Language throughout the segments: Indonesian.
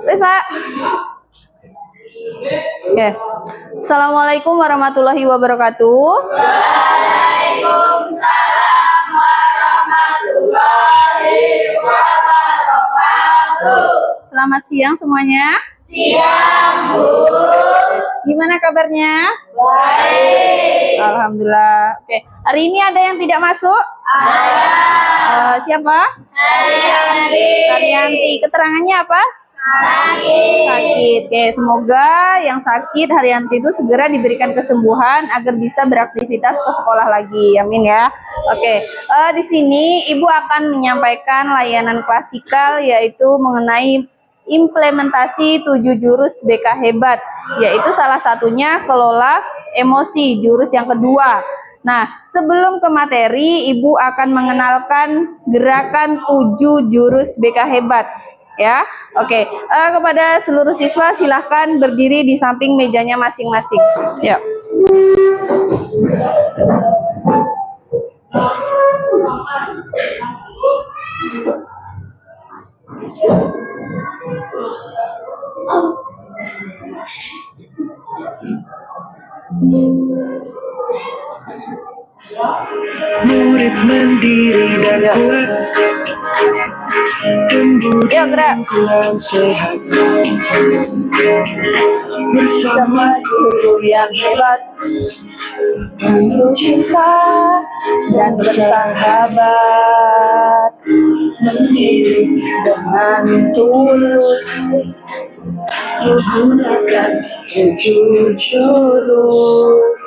Wes, Pak. Oke. Assalamualaikum warahmatullahi wabarakatuh. Waalaikumsalam warahmatullahi wabarakatuh. Selamat siang semuanya. Siang, Bu. Gimana kabarnya? Baik. Alhamdulillah. Oke. Hari ini ada yang tidak masuk? Ada. Siapa? Haryanti. Keterangannya apa? Sakit. Oke, semoga yang sakit Haryanti itu segera diberikan kesembuhan agar bisa beraktivitas ke sekolah lagi. Amin ya. Oke, di sini Ibu akan menyampaikan layanan klasikal yaitu mengenai implementasi 7 jurus BK Hebat, yaitu salah satunya kelola emosi, jurus yang kedua. Nah, sebelum ke materi, Ibu akan mengenalkan gerakan 7 jurus BK Hebat. Ya, oke. Kepada seluruh siswa silahkan berdiri di samping mejanya masing-masing. Yuk. Murid mandiri dan kuat, tumbuh Yuk, gerak. lingkungan sehat. Bersama guru yang hebat, penuh cinta dan bersahabat, mendidik dengan tulus, menggunakan 7 jurus.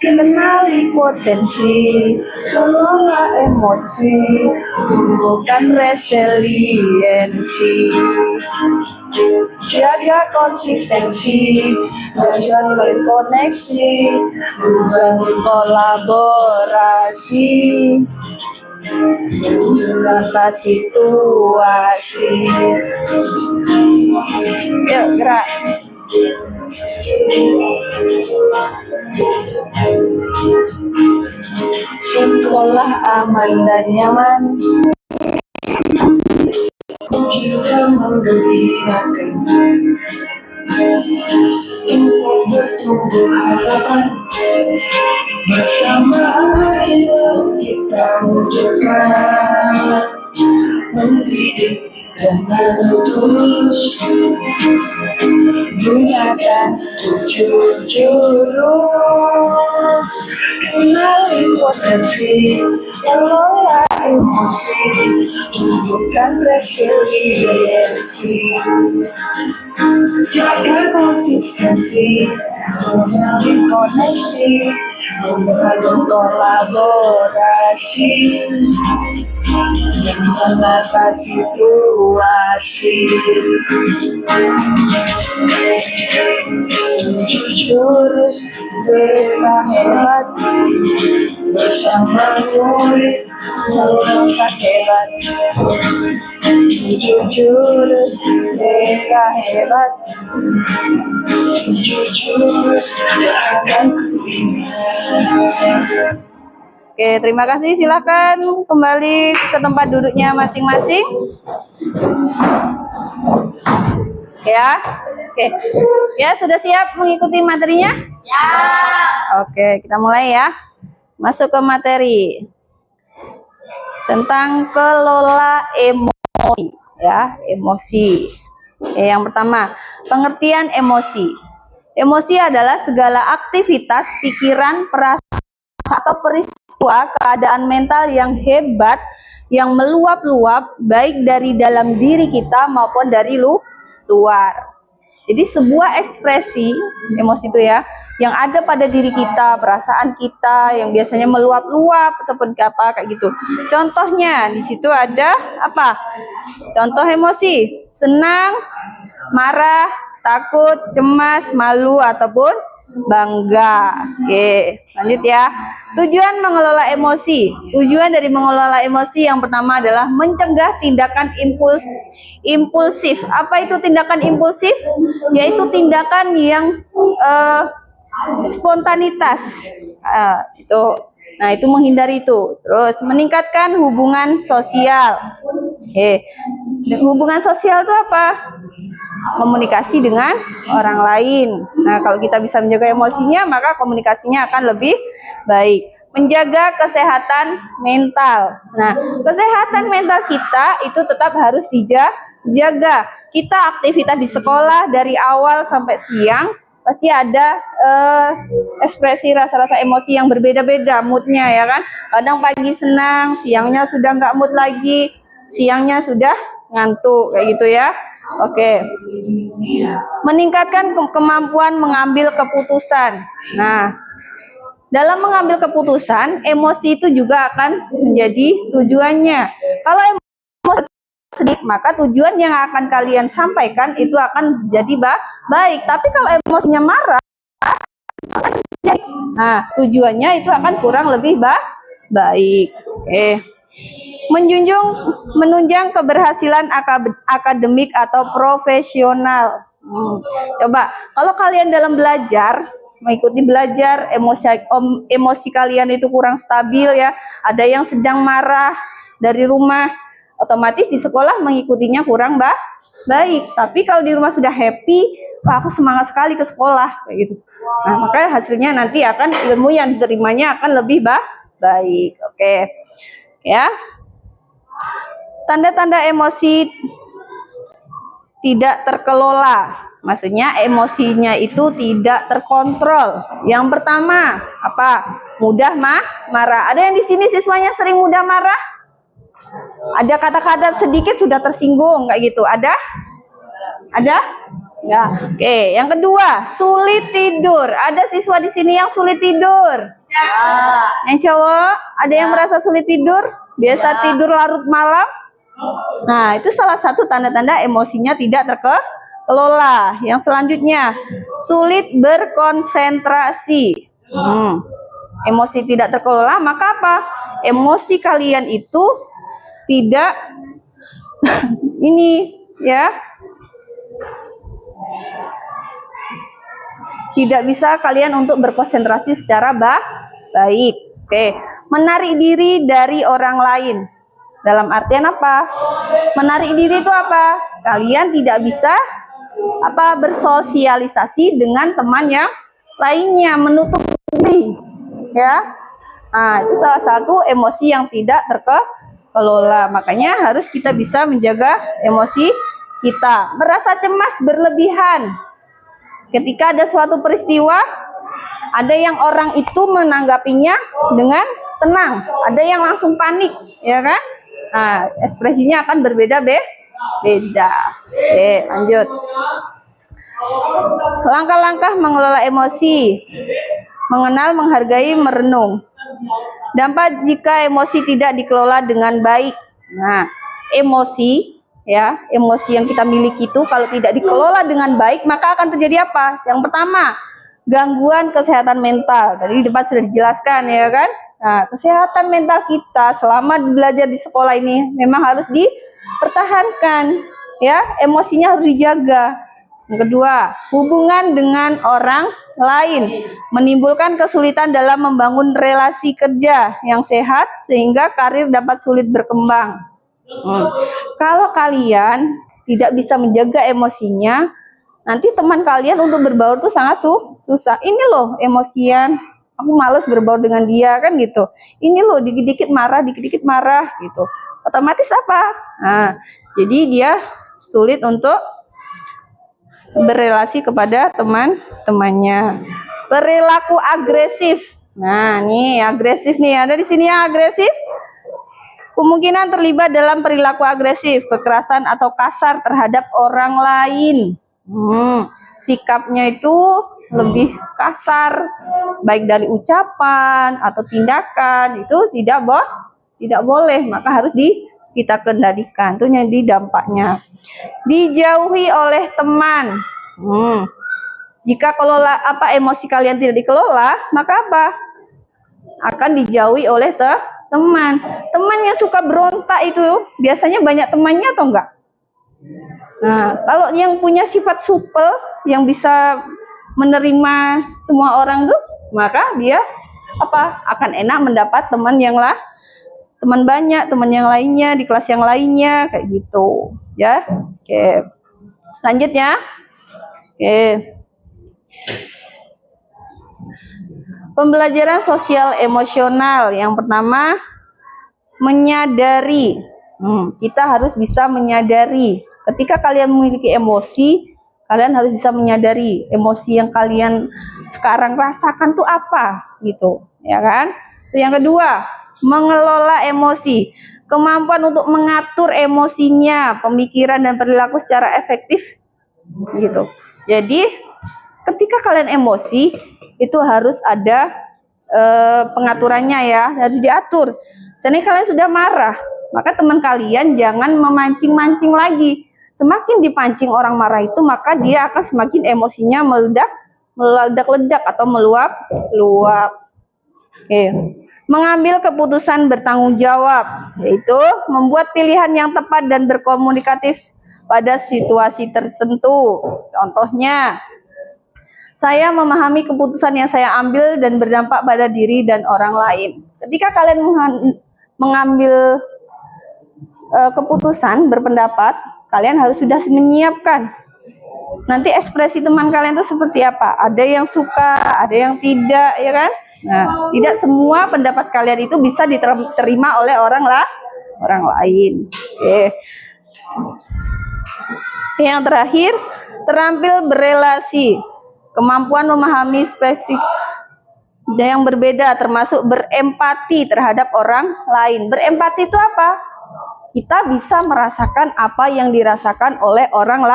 Kenali potensi, kelola emosi, tumbuhkan resiliensi, jaga konsistensi, belajar berkoneksi, membangun kolaborasi, menata situasi. Yuk, gerak. Sekolah aman dan nyaman, Juga menggembirakan untuk bertumbuh harapan. Bersama ayo kita wujudkan, mendidik dengan tulus, gunakan 7 jurus. Kenali potensi, kelola emosi, tumbuhkan resiliensi, jaga konsistensi, menjalin koneksi, membangun kolaborasi, menata situasi. 7 jurus BK Hebat, bersama murid melangkah hebat. 7 jurus BK Hebat, 7 jurus akan kuingat. Oke, terima kasih. Silakan kembali ke tempat duduknya masing-masing. Ya, oke. Ya, sudah siap mengikuti materinya? Siap. Oke, kita mulai ya. Masuk ke materi tentang kelola emosi, ya, emosi. Oke, yang pertama, pengertian emosi. Emosi adalah segala aktivitas pikiran, perasaan atau peristiwa keadaan mental yang hebat yang meluap-luap baik dari dalam diri kita maupun dari luar. Jadi sebuah ekspresi emosi itu ya yang ada pada diri kita, perasaan kita yang biasanya meluap-luap ataupun apa kayak gitu. Contohnya di situ ada apa? Contoh emosi: senang, marah, takut, cemas, malu ataupun bangga. Oke, lanjut ya. Tujuan mengelola emosi. Tujuan dari mengelola emosi yang pertama adalah mencegah tindakan impulsif. Apa itu tindakan impulsif? Yaitu tindakan yang spontanitas. Itu. Nah, itu menghindari itu. Terus meningkatkan hubungan sosial. Dan hubungan sosial itu apa? Komunikasi dengan orang lain. Nah, kalau kita bisa menjaga emosinya, maka komunikasinya akan lebih baik. Menjaga kesehatan mental. Nah, kesehatan mental kita itu tetap harus dijaga. Kita aktivitas di sekolah dari awal sampai siang, pasti ada ekspresi rasa-rasa emosi yang berbeda-beda moodnya ya kan. Kadang pagi senang, siangnya sudah nggak mood lagi, siangnya sudah ngantuk kayak gitu ya. Oke. Meningkatkan kemampuan mengambil keputusan. Nah, dalam mengambil keputusan, emosi itu juga akan menjadi tujuannya. Kalau emosi sedikit, maka tujuan yang akan kalian sampaikan itu akan jadi baik. Tapi kalau emosinya marah, nah tujuannya itu akan kurang lebih baik. Oke. Menunjang keberhasilan akademik atau profesional. Coba, kalau kalian dalam belajar, mengikuti belajar, emosi kalian itu kurang stabil ya, ada yang sedang marah dari rumah, otomatis di sekolah mengikutinya kurang baik. Tapi kalau di rumah sudah happy, wah aku semangat sekali ke sekolah kayak gitu. Nah, maka hasilnya nanti akan ilmu yang diterimanya akan lebih baik. Oke. Ya. Tanda-tanda emosi tidak terkelola. Maksudnya emosinya itu tidak terkontrol. Yang pertama, apa? Mudah marah. Ada yang di sini siswanya sering mudah marah? Ada kata-kata sedikit sudah tersinggung kayak gitu. Ada? Ya. Oke, yang kedua, sulit tidur. Ada siswa di sini yang sulit tidur? Ya. Yang cowok, ada yang merasa sulit tidur? Biasa tidur larut malam? Nah, itu salah satu tanda-tanda emosinya tidak terkelola. Yang selanjutnya, sulit berkonsentrasi. Emosi tidak terkelola, maka apa? Emosi kalian itu tidak ini ya. Tidak bisa kalian untuk berkonsentrasi secara baik. Oke, menarik diri dari orang lain. Dalam artian apa? Menarik diri itu apa? Kalian tidak bisa bersosialisasi dengan teman yang lainnya, menutup diri. Ya. Nah, itu salah satu emosi yang tidak terkelola. Makanya harus kita bisa menjaga emosi kita. Merasa cemas berlebihan. Ketika ada suatu peristiwa, ada yang orang itu menanggapinya dengan tenang, ada yang langsung panik, ya kan? Nah, ekspresinya akan berbeda-beda. Oke, lanjut. Langkah-langkah mengelola emosi. Mengenal, menghargai, merenung. Dampak jika emosi tidak dikelola dengan baik. Nah, emosi yang kita miliki itu kalau tidak dikelola dengan baik, maka akan terjadi apa? Yang pertama, gangguan kesehatan mental. Tadi di depan sudah dijelaskan ya kan? Nah, kesehatan mental kita selama belajar di sekolah ini memang harus dipertahankan, ya. Emosinya harus dijaga. Yang kedua, hubungan dengan orang lain menimbulkan kesulitan dalam membangun relasi kerja yang sehat sehingga karir dapat sulit berkembang. Kalau kalian tidak bisa menjaga emosinya, nanti teman kalian untuk berbaur tuh sangat susah. Ini loh emosian, aku males berbaur dengan dia kan gitu. Ini loh dikit-dikit marah gitu. Otomatis apa? Nah, jadi dia sulit untuk berrelasi kepada teman-temannya. Perilaku agresif. Nah, nih agresif nih. Ada di sini yang agresif? Kemungkinan terlibat dalam perilaku agresif, kekerasan atau kasar terhadap orang lain. Sikapnya itu lebih kasar, baik dari ucapan atau tindakan, itu tidak boleh, maka harus kita kendalikan. Itu yang dampaknya. Dijauhi oleh teman. Jika emosi kalian tidak dikelola, maka apa? Akan dijauhi oleh teman. Teman yang suka berontak itu biasanya banyak temannya atau enggak? Nah, kalau yang punya sifat supel, yang bisa menerima semua orang tuh, maka dia akan enak mendapat teman yang teman banyak, teman yang lainnya di kelas yang lainnya kayak gitu, ya. Oke. Lanjut ya. Oke. Pembelajaran sosial emosional yang pertama, menyadari. Kita harus bisa menyadari. Ketika kalian memiliki emosi, kalian harus bisa menyadari emosi yang kalian sekarang rasakan tuh apa gitu, ya kan? Yang kedua, mengelola emosi. Kemampuan untuk mengatur emosinya, pemikiran dan perilaku secara efektif gitu. Jadi, ketika kalian emosi, itu harus ada pengaturannya ya, harus diatur. Jadi kalian sudah marah, maka teman kalian jangan memancing-mancing lagi. Semakin dipancing orang marah itu, maka dia akan semakin emosinya meledak-ledak atau meluap-luap. Oke. Mengambil keputusan bertanggung jawab, yaitu membuat pilihan yang tepat dan berkomunikatif pada situasi tertentu. Contohnya, saya memahami keputusan yang saya ambil dan berdampak pada diri dan orang lain. Ketika kalian mengambil keputusan berpendapat, kalian harus sudah menyiapkan. Nanti ekspresi teman kalian itu seperti apa? Ada yang suka, ada yang tidak, ya kan? Nah, tidak semua pendapat kalian itu bisa diterima oleh orang lain. Oke. Yang terakhir, terampil berelasi. Kemampuan memahami spesifik yang berbeda, termasuk berempati terhadap orang lain. Berempati itu apa? Kita bisa merasakan apa yang dirasakan oleh orang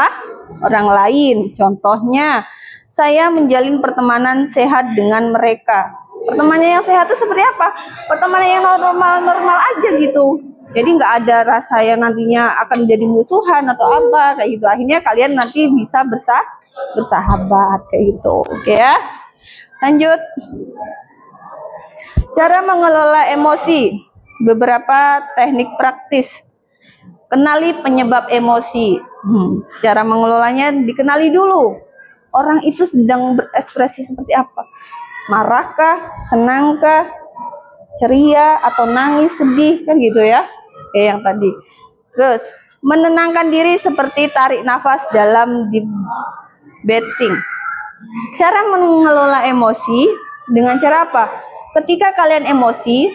lain. Contohnya, saya menjalin pertemanan sehat dengan mereka. Pertemanan yang sehat itu seperti apa? Pertemanan yang normal-normal aja gitu. Jadi nggak ada rasa yang nantinya akan jadi musuhan atau apa kayak gitu. Akhirnya kalian nanti bisa bersahabat kayak gitu. Oke ya. Lanjut. Cara mengelola emosi. Beberapa teknik praktis. Kenali penyebab emosi. Cara mengelolanya dikenali dulu. Orang itu sedang berekspresi seperti apa? Marahkah, senangkah, ceria, atau nangis, sedih, kan gitu ya. Kayak yang tadi. Terus, menenangkan diri seperti tarik nafas dalam deep breathing. Cara mengelola emosi dengan cara apa? Ketika kalian emosi,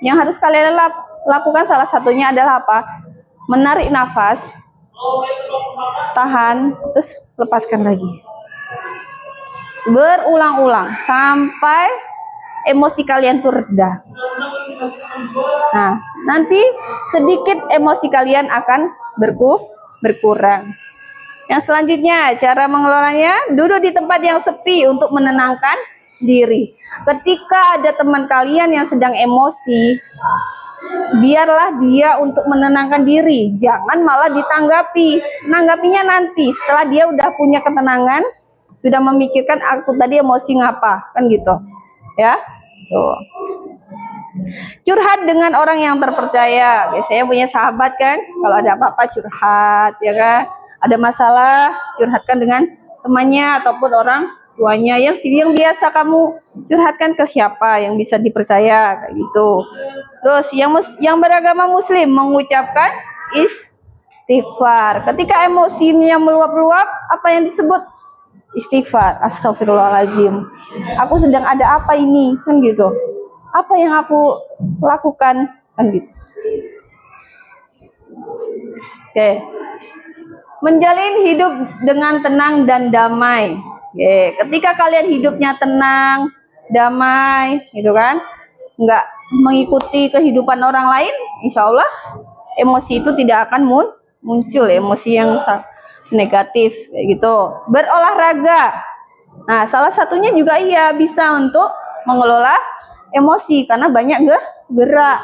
yang harus kalian lakukan salah satunya adalah apa? Menarik nafas, tahan, terus lepaskan lagi. Berulang-ulang sampai emosi kalian tuh reda. Nah, nanti sedikit emosi kalian akan berkurang. Yang selanjutnya, cara mengelolanya, duduk di tempat yang sepi untuk menenangkan diri. Ketika ada teman kalian yang sedang emosi, biarlah dia untuk menenangkan diri. Jangan malah ditanggapi. Menanggapinya nanti setelah dia udah punya ketenangan, sudah memikirkan aku tadi emosi ngapa, kan gitu. Ya. Tuh. Curhat dengan orang yang terpercaya. Biasanya punya sahabat kan, kalau ada apa-apa curhat, ya kan. Ada masalah, curhatkan dengan temannya ataupun orang tuanya. Yang biasa kamu curhatkan ke siapa yang bisa dipercaya kayak gitu. Terus yang beragama muslim mengucapkan istighfar. Ketika emosinya meluap-luap, apa yang disebut? Istighfar. Astagfirullahaladzim. Aku sedang ada apa ini? Kan gitu. Apa yang aku lakukan? Kan gitu. Oke. Menjalin hidup dengan tenang dan damai. Oke. Ketika kalian hidupnya tenang, damai, gitu kan? Nggak mengikuti kehidupan orang lain, insya Allah emosi itu tidak akan muncul. Emosi yang negatif kayak gitu. Berolahraga. Nah, salah satunya juga iya bisa untuk mengelola emosi karena banyak gerak.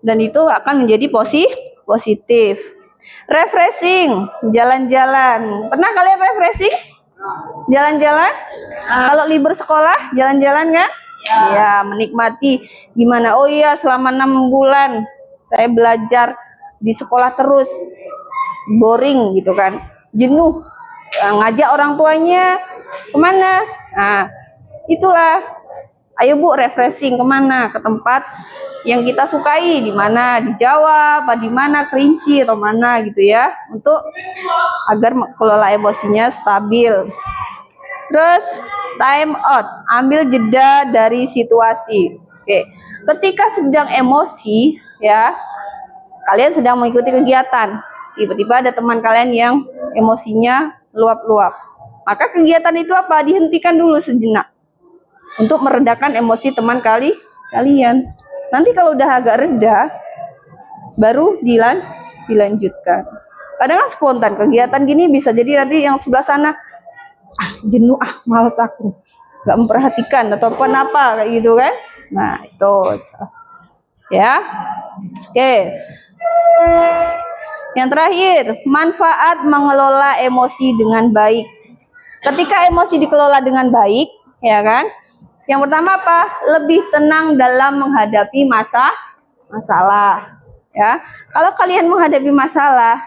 Dan itu akan menjadi positif. Refreshing, jalan-jalan. Pernah kalian refreshing? Jalan-jalan? Kalau libur sekolah, jalan-jalan kan? Ya, menikmati gimana? Oh iya, selama 6 bulan saya belajar di sekolah terus. Boring gitu kan, jenuh, ngajak orang tuanya kemana. Nah, itulah Ayo Bu, refreshing kemana? Ke tempat yang kita sukai, di mana? Di Jawa, apa di mana? Kerinci atau mana gitu ya, untuk agar kelola emosinya stabil. Terus time out, ambil jeda dari situasi. Oke, ketika sedang emosi ya, kalian sedang mengikuti kegiatan, tiba-tiba ada teman kalian yang emosinya luap-luap, maka kegiatan itu apa? Dihentikan dulu sejenak untuk meredakan emosi teman kalian. Nanti kalau udah agak reda, baru dilanjutkan. Kadang kan spontan, kegiatan gini bisa jadi nanti yang sebelah sana, jenuh, males aku, nggak memperhatikan atau apa kayak gitu kan. Nah itu ya. Oke, yang terakhir, manfaat mengelola emosi dengan baik. Ketika emosi dikelola dengan baik, ya kan, yang pertama apa? Lebih tenang dalam menghadapi masalah ya. Kalau kalian menghadapi masalah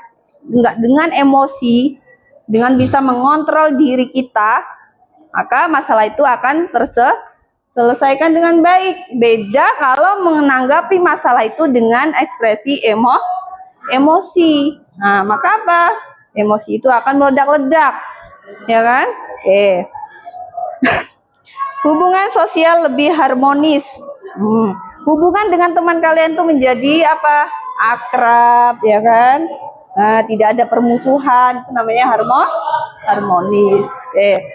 enggak dengan emosi, dengan bisa mengontrol diri kita, maka masalah itu akan terselesaikan dengan baik. Beda kalau menanggapi masalah itu dengan ekspresi emosi. Nah, maka apa? Emosi itu akan meledak-ledak. Ya kan? Oke. Hubungan sosial lebih harmonis. Hubungan dengan teman kalian tuh menjadi apa? Akrab, ya kan? Nah, tidak ada permusuhan, itu namanya harmonis. Oke.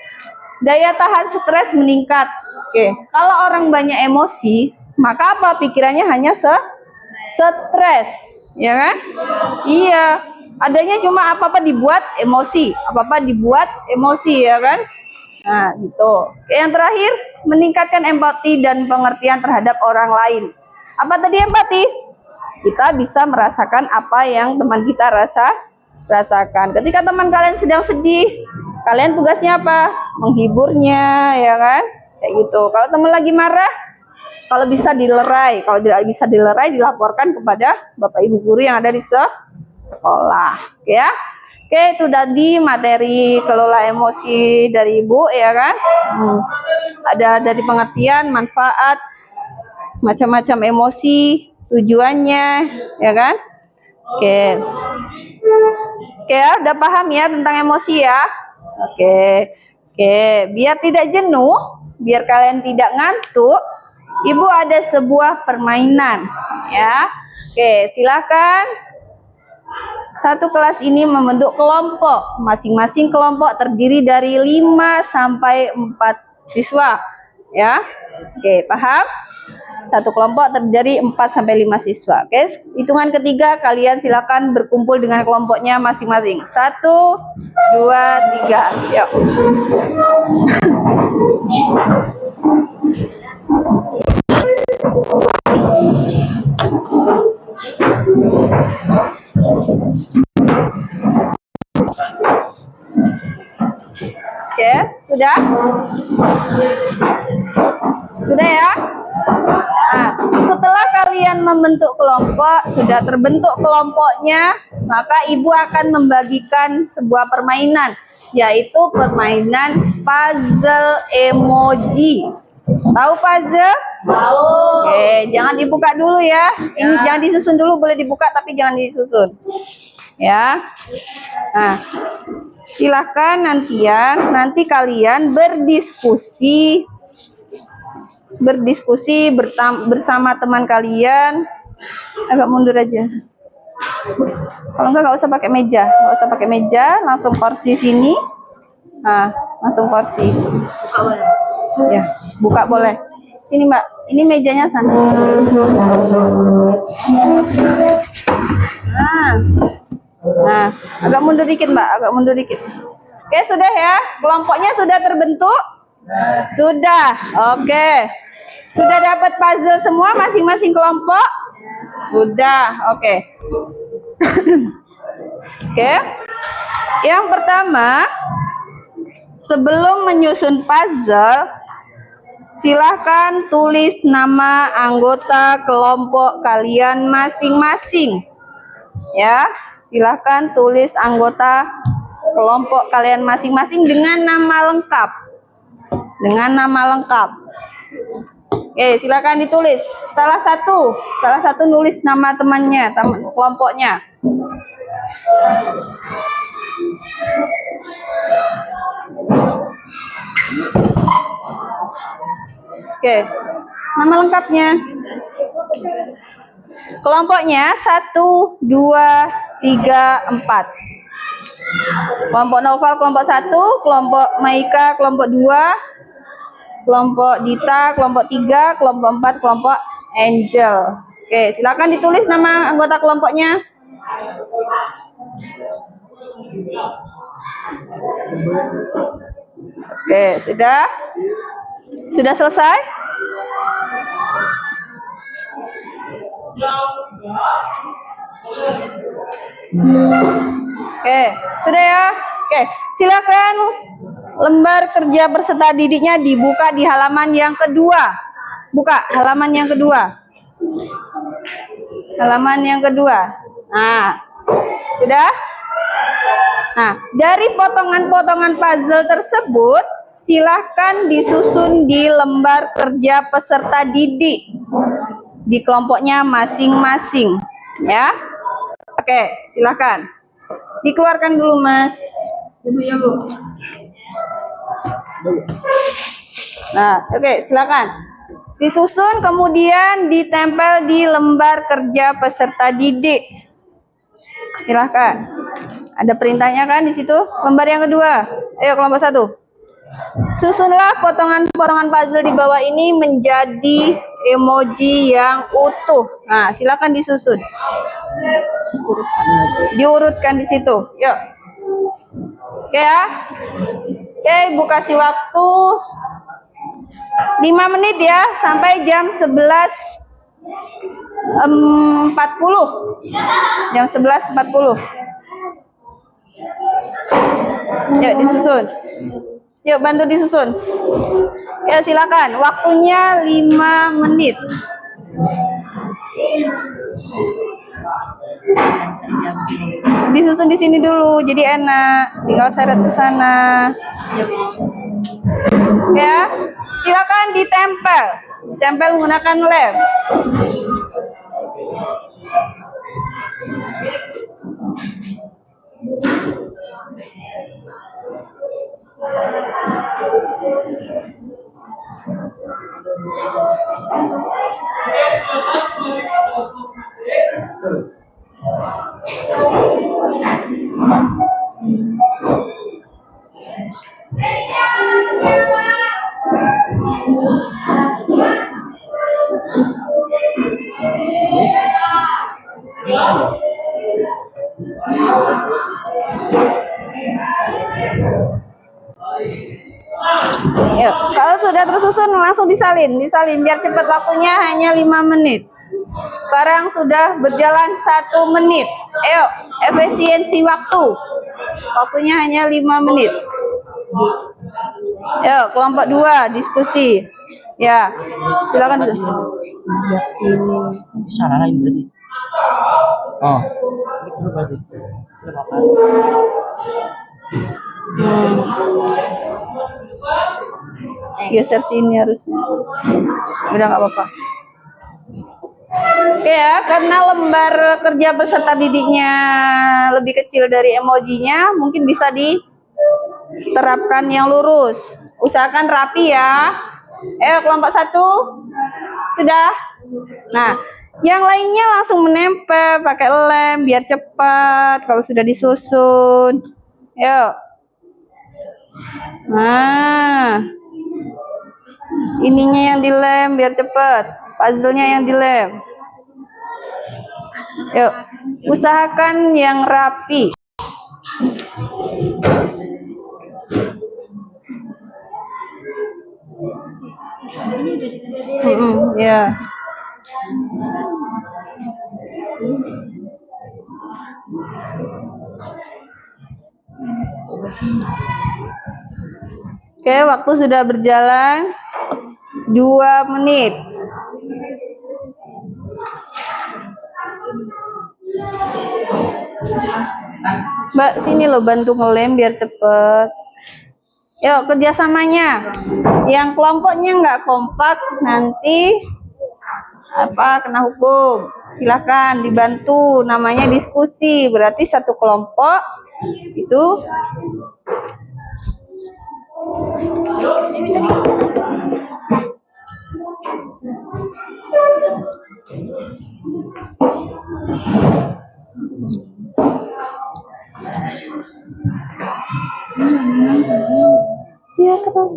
Daya tahan stres meningkat. Oke. Kalau orang banyak emosi, maka apa? Pikirannya hanya stres, ya kan? Iya. Adanya cuma apa-apa dibuat emosi, ya kan? Nah, gitu. Yang terakhir, meningkatkan empati dan pengertian terhadap orang lain. Apa tadi empati? Kita bisa merasakan apa yang teman kita rasakan. Ketika teman kalian sedang sedih, kalian tugasnya apa? Menghiburnya, ya kan? Kayak gitu. Kalau teman lagi marah, kalau bisa dilerai. Kalau tidak bisa dilerai, dilaporkan kepada Bapak Ibu guru yang ada di sekolah. Oke ya? Oke, itu tadi materi kelola emosi dari Ibu, ya kan? Ada dari pengertian, manfaat, macam-macam emosi, tujuannya, ya kan? Oke. Oke ya, udah paham ya tentang emosi ya? Oke. Biar tidak jenuh, biar kalian tidak ngantuk, Ibu ada sebuah permainan, ya. Oke, silakan. Satu kelas ini membentuk kelompok. Masing-masing kelompok terdiri dari 5 sampai 4 siswa, ya. Oke, paham? Satu kelompok terdiri 4 sampai 5 siswa. Oke, hitungan ketiga kalian silakan berkumpul dengan kelompoknya masing-masing. 1, 2, 3. Yuk. Oke, sudah? Sudah ya? Nah, setelah kalian membentuk kelompok, sudah terbentuk kelompoknya, maka Ibu akan membagikan sebuah permainan, yaitu permainan puzzle emoji. Tahu puzzle? Tahu. Oke, jangan dibuka dulu ya. Ini jangan disusun dulu, boleh dibuka tapi jangan disusun. Ya. Nah, silahkan nanti kalian berdiskusi bersama teman kalian. Agak mundur aja. Kalau nggak usah pakai meja, langsung porsi sini. Nah, langsung porsi. Buka boleh. Ya, buka boleh. Sini Mbak, ini mejanya sana. Nah, agak mundur dikit Mbak, Oke, sudah ya, kelompoknya sudah terbentuk? Sudah, oke. Sudah dapat puzzle semua masing-masing kelompok? Sudah, oke. Oke. Yang pertama, sebelum menyusun puzzle, silahkan tulis nama anggota kelompok kalian masing-masing. Ya, silahkan tulis anggota kelompok kalian masing-masing dengan nama lengkap. Oke, silakan ditulis. Salah satu nulis nama temannya, kelompoknya. Oke, nama lengkapnya. Kelompoknya 1, 2, 3, 4. Kelompok Noval kelompok 1, kelompok Maika kelompok 2, kelompok Dita kelompok 3, kelompok 4 kelompok Angel. Oke, silakan ditulis nama anggota kelompoknya. Oke, sudah? Sudah selesai? Oke, sudah ya? Oke, silakan lembar kerja peserta didiknya dibuka di halaman yang kedua. Buka halaman yang kedua. Halaman yang kedua. Nah, sudah? Nah, dari potongan-potongan puzzle tersebut, silahkan disusun di lembar kerja peserta didik di kelompoknya masing-masing, ya. Oke, silahkan dikeluarkan dulu, Mas. Ibu ya, Bu. Nah, oke, silakan disusun kemudian ditempel di lembar kerja peserta didik. Silahkan. Ada perintahnya kan di situ? Lembar yang kedua. Ayo kelompok 1. Susunlah potongan-potongan puzzle di bawah ini menjadi emoji yang utuh. Nah, silakan disusun. Diurutkan di situ. Yuk. Oke ya. Oke, Ibu kasih waktu 5 menit ya sampai jam 11.40. Jam 11.40. Yuk disusun. Yuk bantu disusun. Ya silakan. Waktunya 5 menit. Disusun di sini dulu, jadi enak. Tinggal seret ke sana. Ya, silakan ditempel. Tempel menggunakan lem. Yuk, kalau sudah tersusun langsung disalin biar cepat, waktunya hanya 5 menit. Sekarang sudah berjalan 1 menit. Ayo, efisiensi waktu. Waktunya hanya 5 menit. Yuk, kelompok 2 diskusi. Ya, silakan. Lihat sini. Salah lain berarti. Oh, itu berarti. Geser sini harusnya. Udah nggak apa-apa. Oke ya, karena lembar kerja peserta didiknya lebih kecil dari emojinya, mungkin bisa diterapkan yang lurus. Usahakan rapi ya. Ayo kelompok 1. Sudah? Nah, yang lainnya langsung menempel pakai lem biar cepat kalau sudah disusun. Yuk. Nah, ininya yang dilem biar cepat, puzzle-nya yang dilem. Yuk, usahakan yang rapi. Ya. Oke, waktu sudah berjalan 2 menit. Mbak, sini loh bantu ngelem biar cepet. Yuk, kerjasamanya. Yang kelompoknya nggak kompak nanti kena hukum. Silakan dibantu. Namanya diskusi. Berarti satu kelompok itu ya terus.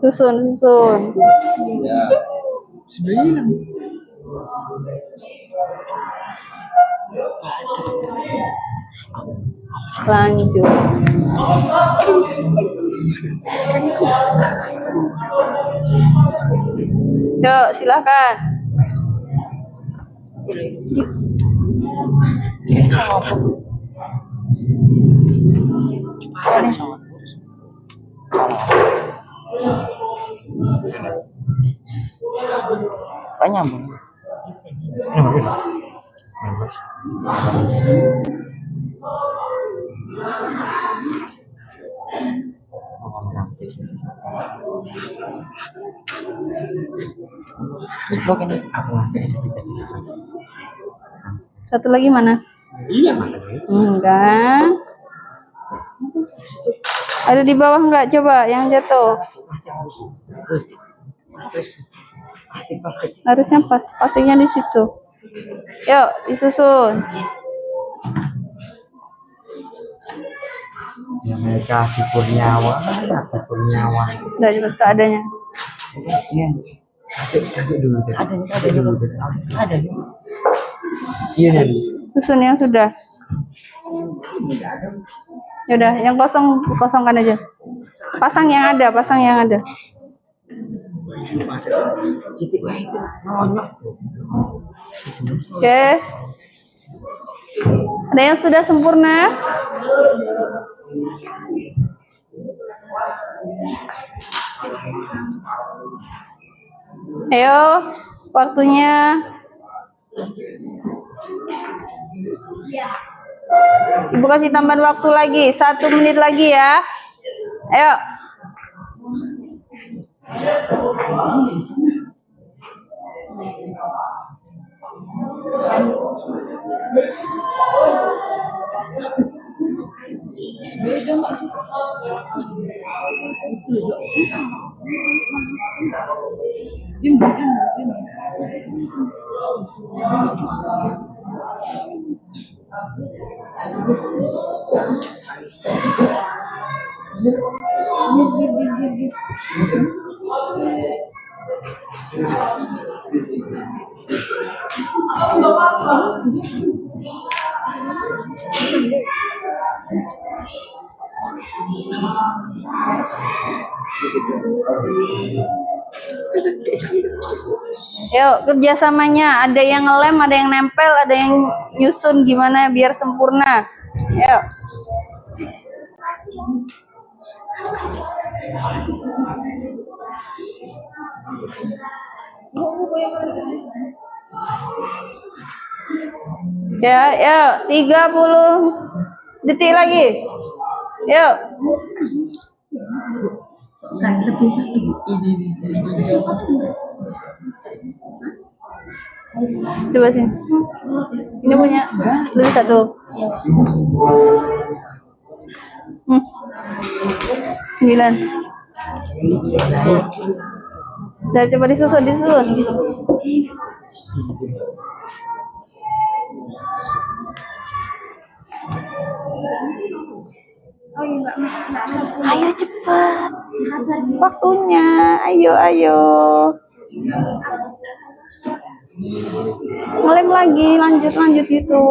Susun. Lanjut. Yuk, silakan. Kok nyambung? Satu lagi mana? Enggak. Ada di bawah enggak? Coba yang jatuh. Plastik. Harusnya plastiknya di situ. Yuk, disusun. Ya mereka si Kurniawan. Udah cepet seadanya. Iya. Kasih dulu. Ada. Iya nih. Susun yang sudah. Yaudah, yang kosongkan aja. Pasang yang ada. Oke. Ada yang sudah sempurna? Ayo, waktunya. Ibu kasih tambahan waktu lagi, 1 menit lagi ya. Ayo. Yuk, kerjasamanya. Ada yang ngelem, ada yang nempel, ada yang nyusun gimana biar sempurna. Yuk. Ya, yuk, 30 detik lagi. Yuk. Coba sini. Ini punya lebih satu. 9. Udah, coba disusun. Ayo cepat. Waktunya. Ayo. Ngelem lagi, lanjut gitu.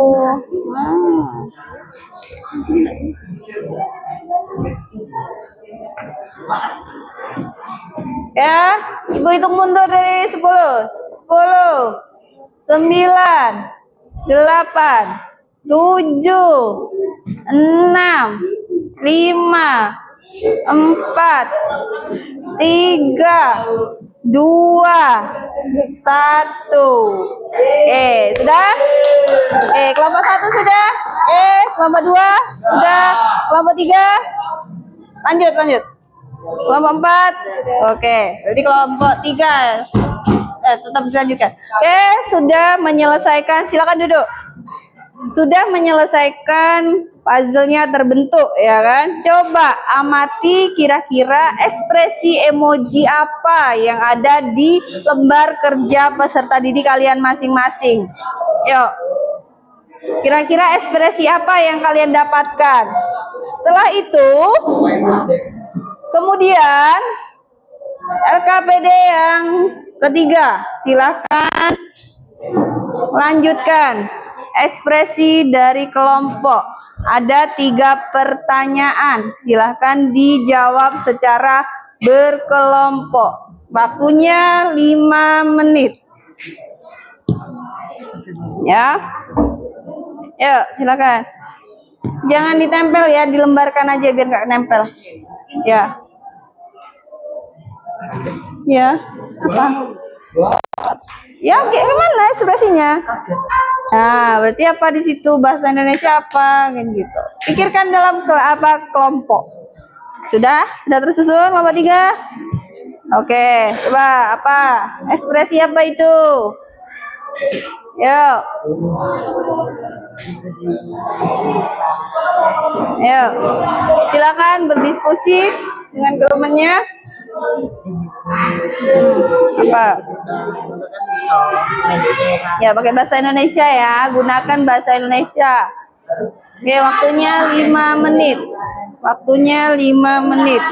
Ya, Ibu hitung mundur dari 10. 10, 9, 8, 7, 6, 5, 4, 3, 2, 1. Oke, sudah? Oke, kelompok 1 sudah? Kelompok 2 sudah? Kelompok 3? Lanjut. Kelompok 4? Oke, berarti kelompok 3 tetap dilanjutkan. Oke, sudah menyelesaikan, silakan duduk. Sudah menyelesaikan puzzle-nya terbentuk, ya kan? Coba amati kira-kira ekspresi emoji apa yang ada di lembar kerja peserta didik kalian masing-masing. Yuk. Kira-kira ekspresi apa yang kalian dapatkan? Setelah itu, kemudian LKPD yang ketiga, silahkan lanjutkan. Ekspresi dari kelompok. Ada 3 pertanyaan. Silahkan dijawab secara berkelompok. Waktunya 5 menit. Ya. Yuk, silakan. Jangan ditempel ya, dilembarkan aja biar nggak nempel. Ya. Ya. Apa? Ya, kayak gimana ekspresinya? Nah, berarti apa di situ, bahasa Indonesia apa kan gitu. Pikirkan dalam kelompok. Sudah tersusun kelompok 3? Oke, coba apa? Ekspresi apa itu? Yuk. Yuk. Silakan berdiskusi dengan temannya. Apa? Ya, pakai bahasa Indonesia ya. Gunakan bahasa Indonesia. Oke, waktunya 5 menit. Waktunya 5 menit.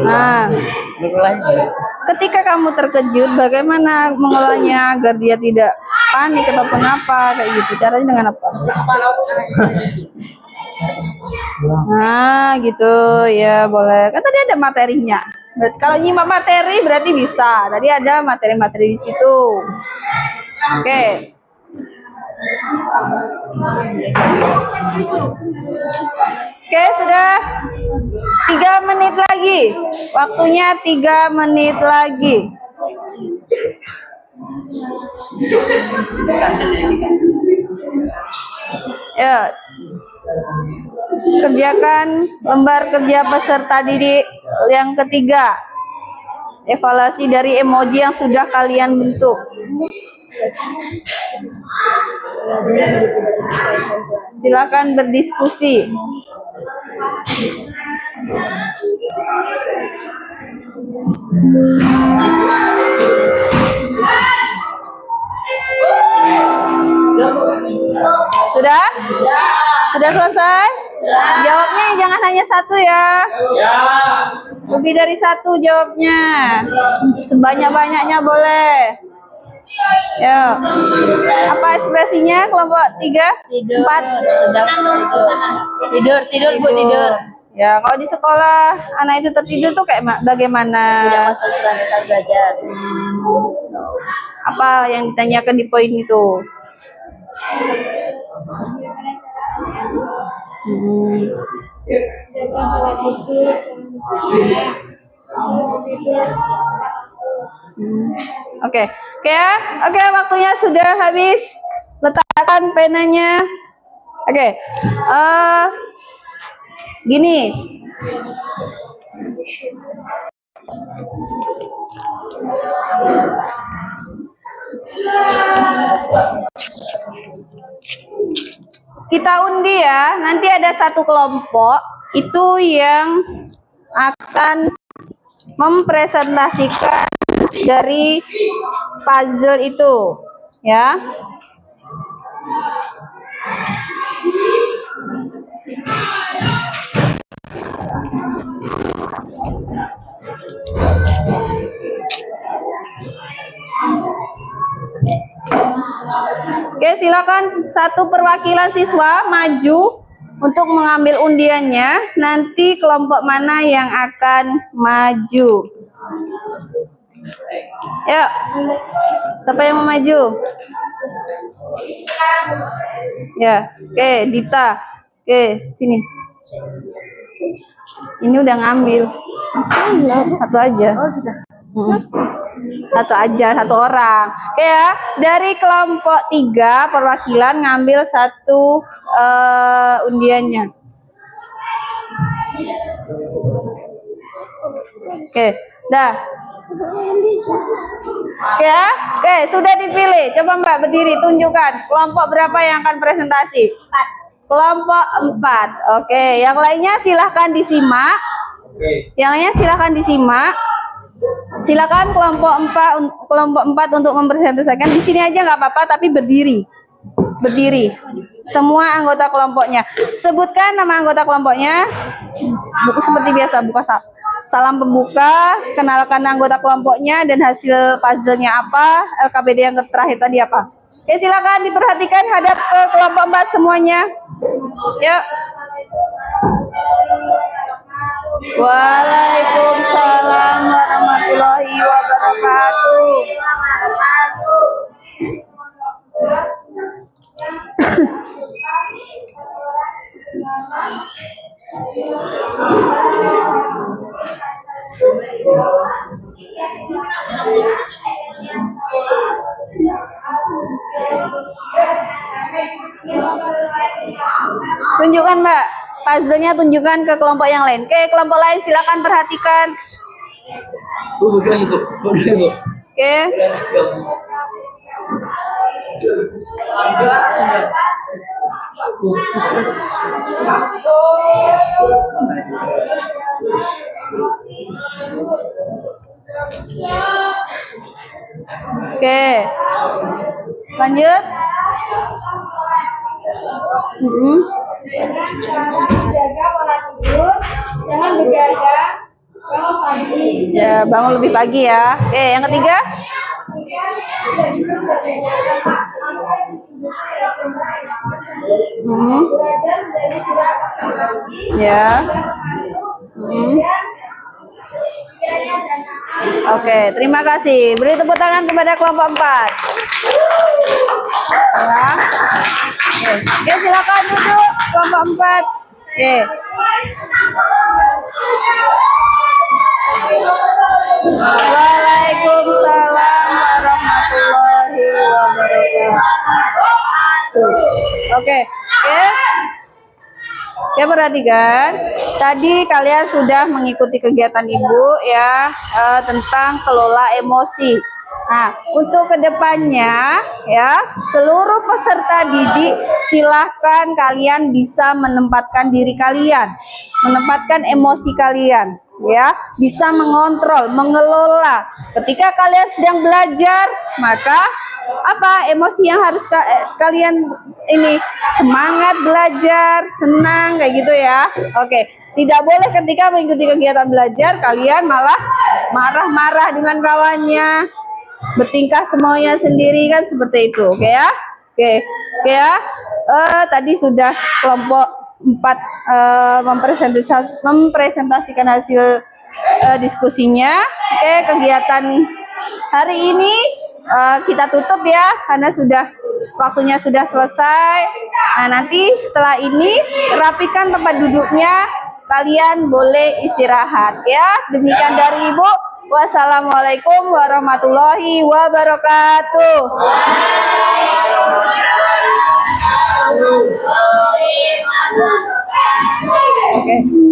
Nah, ketika kamu terkejut, bagaimana mengelolanya agar dia tidak panik atau apa kayak gitu? Caranya dengan apa? Nah, gitu ya, boleh. Kan tadi ada materinya. Kalau nyimak materi berarti bisa. Tadi ada materi-materi di situ. Oke. Oke, sudah 3 menit lagi. Waktunya 3 menit lagi. Ya. Kerjakan lembar kerja peserta didik yang ketiga. Evaluasi dari emoji yang sudah kalian bentuk. Silakan berdiskusi. Sudah? Sudah selesai? Jawabnya jangan hanya satu ya. Lebih dari satu jawabnya. Sebanyak-banyaknya boleh. Ya. Apa ekspresinya kelompok 3? 4? Tidur Bu, tidur. Ya, kalau di sekolah anak itu tertidur tuh kayak bagaimana? Tidak konsentrasi saat belajar. Apa yang ditanyakan di poin itu? Oke, ya, oke, waktunya sudah habis. Letakkan penanya. Oke, gini. Kita undi ya, nanti ada satu kelompok itu yang akan mempresentasikan dari puzzle itu, ya. Oke, silakan satu perwakilan siswa maju untuk mengambil undiannya. Nanti kelompok mana yang akan maju? Yuk. Siapa yang mau maju? Ya, oke, Dita. Oke, sini. Ini udah ngambil. Satu aja. Mm. Satu aja, satu orang. Oke ya, dari kelompok 3 perwakilan ngambil satu undiannya. Oke, dah. Oke ya, oke, sudah dipilih. Coba Mbak berdiri, tunjukkan kelompok berapa yang akan presentasi. Kelompok 4. Oke, yang lainnya silahkan disimak. Yang lainnya silahkan disimak. Silakan kelompok 4 untuk mempresentasikan. Di sini aja nggak apa-apa, tapi berdiri. Berdiri. Semua anggota kelompoknya. Sebutkan nama anggota kelompoknya. Buku seperti biasa, buka salam pembuka, kenalkan anggota kelompoknya dan hasil puzzle-nya apa, LKPD yang terakhir tadi apa. Oke, silakan diperhatikan hadap ke kelompok 4 semuanya. Yuk. Waalaikumsalam warahmatullahi wabarakatuh. Tunjukkan Mbak, puzzle-nya tunjukkan ke kelompok yang lain. Oke, kelompok lain silakan perhatikan. Oke. Oke. Lanjut. Jangan begadang, bangun pagi. Ya, bangun lebih pagi ya. Oke, yang ketiga. Belajar dari tidak Ya. Oke, terima kasih. Beri tepuk tangan kepada kelompok 4. Ya. Oke, silakan duduk kelompok 4. Oke. Waalaikumsalam warahmatullahi wabarakatuh. Oke. Ya, perhatikan. Tadi kalian sudah mengikuti kegiatan Ibu ya tentang kelola emosi. Nah, untuk kedepannya ya, seluruh peserta didik silahkan kalian bisa menempatkan diri kalian, menempatkan emosi kalian, ya, bisa mengontrol, mengelola. Ketika kalian sedang belajar, maka apa emosi yang harus kalian ini semangat belajar, senang kayak gitu ya. Oke, tidak boleh ketika mengikuti kegiatan belajar kalian malah marah-marah dengan kawannya, bertingkah semaunya sendiri kan seperti itu. Oke ya. Oke ya. Tadi sudah kelompok 4 mempresentasikan hasil diskusinya. Oke, kegiatan hari ini kita tutup ya karena waktunya sudah selesai. Nah, nanti setelah ini rapikan tempat duduknya, kalian boleh istirahat ya. Demikian dari Ibu. Wassalamualaikum warahmatullahi wabarakatuh. Oke.